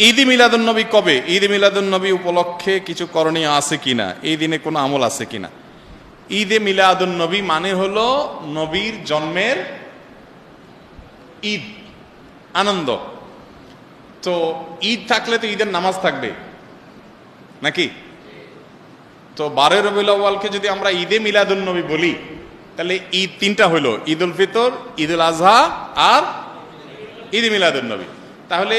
ঈদ মিলাদুন নবী কবে? ঈদ মিলাদুন নবী উপলক্ষে কিছু করণীয় আছে কিনা, এই দিনে কোনো আমল আছে কিনা? ঈদে মিলাদুন নবী মানে হলো নবীর জন্মের ঈদ, আনন্দ। তো ঈদ থাকলে তো ঈদের নামাজ থাকবে নাকি? তো 12 রবিউল আউয়ালকে যদি আমরা ঈদে মিলাদুন নবী বলি, তাহলে ঈদ তিনটা হলো, ঈদ উল ফিতর, ঈদ উল আজহা আর ঈদ মিলাদুন নবী। তাহলে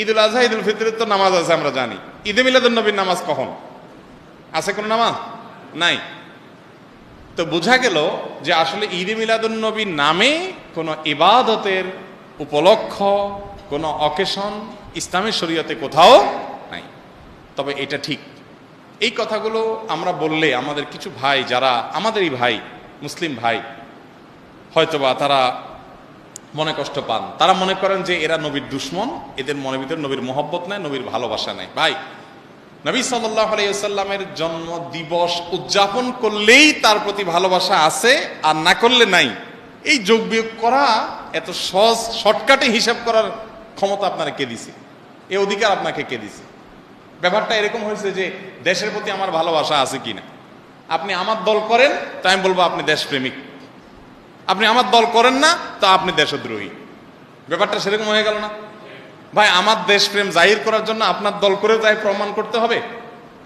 ঈদ উল আজহা, ঈদ উল ফিতরের তো নামাজ আছে আমরা জানি, ঈদে মিলাদুন নবীর নামাজ কখন আছে? কোন নামাজ নাই। তো বোঝা গেল যে আসলে ঈদে মিলাদুন নবীর নামে কোনো ইবাদতের উপলক্ষ, কোনো অকেশন ইসলামের শরীয়তে কোথাও নাই। তবে এটা ঠিক, এই কথাগুলো আমরা বললে আমাদের কিছু ভাই, যারা আমাদেরই ভাই, মুসলিম ভাই, হয়তোবা তারা মনে কষ্ট পান। তারা মনে করেন যে এরা নবীর দুশ্মন, এদের মনের ভিতরে নবীর মহব্বত নাই, নবীর ভালোবাসা নাই। ভাই, নবী সাল্লাল্লাহু আলাইহি ওয়াসাল্লামের জন্ম দিবস উদযাপন করলেই তার প্রতি ভালোবাসা আছে, আর না করলে নাই। এই যোগ বিয়োগ করা এত সহজ, শর্টকাটে হিসাব করার ক্ষমতা আপনারা কে দিছে? এই অধিকার আপনাকে কে দিছে? ব্যাপারটা এরকম হয়েছে যে দেশের প্রতি আমার ভালোবাসা আছে কিনা। আপনি আমার দল করেন তো আমি বলবো আপনি দেশপ্রেমিক, আপনি আমার দল করেন না তো আপনি দেশদ্রোহী। ব্যাপারটা সেরকম হয়ে গেল না ভাই? আমার দেশপ্রেম জাহির করার জন্য আপনার দল করে তাই প্রমাণ করতে হবে,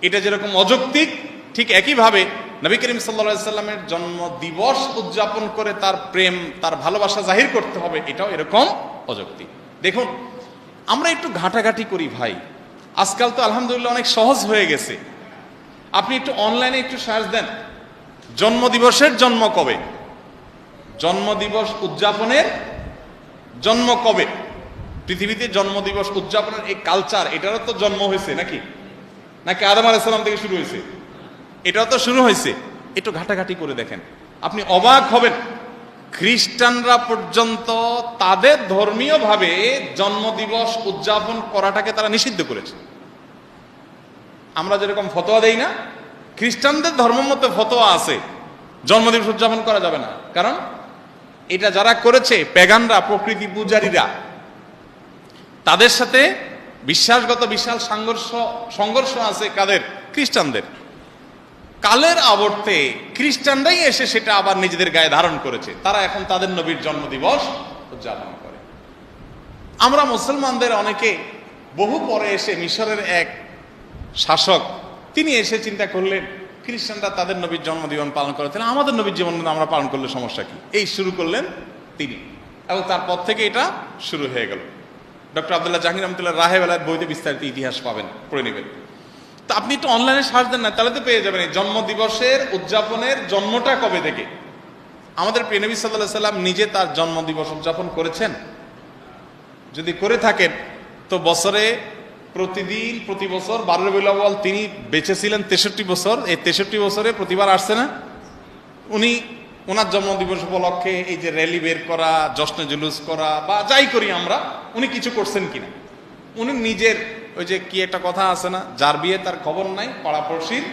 এটা যেরকম অযৌক্তিক, ঠিক একইভাবে নবী করিম সাল্লাল্লাহু আলাইহি সাল্লামের জন্ম দিবস উদযাপন করে তার প্রেম, তার ভালোবাসা জাহির করতে হবে, এটাও এরকম অযৌক্তিক। দেখুন, আমরা একটু ঘাটাঘাটি করি ভাই। আজকাল তো আলহামদুলিল্লাহ অনেক সহজ হয়ে গেছে। আপনি একটু অনলাইনে একটু সার্চ দেন, জন্মদিবসের জন্ম কবে, জন্মদিবস উদযাপনের জন্ম কবে। পৃথিবীতে জন্মদিবস উদযাপনের এই কালচার, এটারও তো জন্ম হয়েছে নাকি? নাকি আদম আলাইহিস সালাম থেকে শুরু হয়েছে? এটাও তো শুরু হয়েছে। একটু ঘাটাঘাটি করে দেখেন, আপনি অবাক হবেন। খ্রিস্টানরা পর্যন্ত তাদের ধর্মীয় ভাবে জন্মদিবস উদযাপন করাটাকে তারা নিষিদ্ধ করেছে। আমরা যেরকম ফতোয়া দেই না, খ্রিস্টানদের ধর্ম মতে ফতোয়া আছে জন্মদিবস উদযাপন করা যাবে না। কারণ এটা যারা করেছে পেগানরা, প্রকৃতি পূজারীরা, তাদের সাথে বিশ্বাসগত বিশাল সংঘর্ষ আছে। কাদের? খ্রিস্টানদের। কালের আবর্তে খ্রিস্টানরাই এসে সেটা আবার নিজেদের গায়ে ধারণ করেছে। তারা এখন তাদের নবীর জন্মদিবস উদযাপন করে। আমরা মুসলমানদের অনেকে বহু পরে এসে, মিশরের এক শাসক, তিনি এসে চিন্তা করলেন খ্রিস্টানরা তাদের নবীর জন্মদিবস পালন করে, তাহলে আমাদের নবীর জীবন আমরা পালন করলে সমস্যা কি? এই শুরু করলেন তিনি, এবং তারপর থেকে এটা শুরু হয়ে গেল। ডক্টর আব্দুল্লাহ জাহাঙ্গীর রহমতুল্লাহ রাহে বেলায়েত বইতে বিস্তারিত ইতিহাস পাবেন, পড়ে নেবেন। তো আপনি একটু অনলাইনে সার্চ দেন না, তাহলে তো পেয়ে যাবেন এই জন্মদিবসের উদযাপনের জন্মটা কবে থেকে। আমাদের প্রিয় নবী সাল্লাল্লাহু আলাইহি সাল্লাম নিজে তার জন্মদিবস উদযাপন করেছেন? যদি করে থাকেন তো বছরে প্রতিদিন, প্রতি বছর 12 রবিউল আউয়াল তিনি বেঁচে ছিলেন 63 বছর, এই 63 বছরে প্রতিবার আসছে না? উনি ওনার জন্মদিবস উপলক্ষে এই যে র্যালি বের করা, জশ্নে জুলুস করা বা যাই করি আমরা, উনি কিছু করছেন কিনা? উনি নিজের ওই যে কি একটা কথা আছে না, যার বিয়ে তার খবর নাই, পাড়াপড়শির।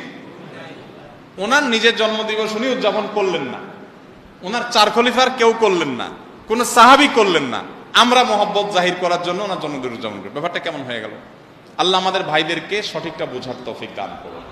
ওনার নিজের জন্মদিবস উনি উদযাপন করলেন না, ওনার 4 খলিফার কেউ করলেন না, কোন সাহাবী করলেন না। আমরা মহব্বত জাহির করার জন্য ওনার জন্মদিন উদযাপন করি। ব্যাপারটা কেমন হয়ে গেল? আল্লাহ আমাদের ভাইদেরকে সঠিকটা বোঝার তৌফিক দান করুন।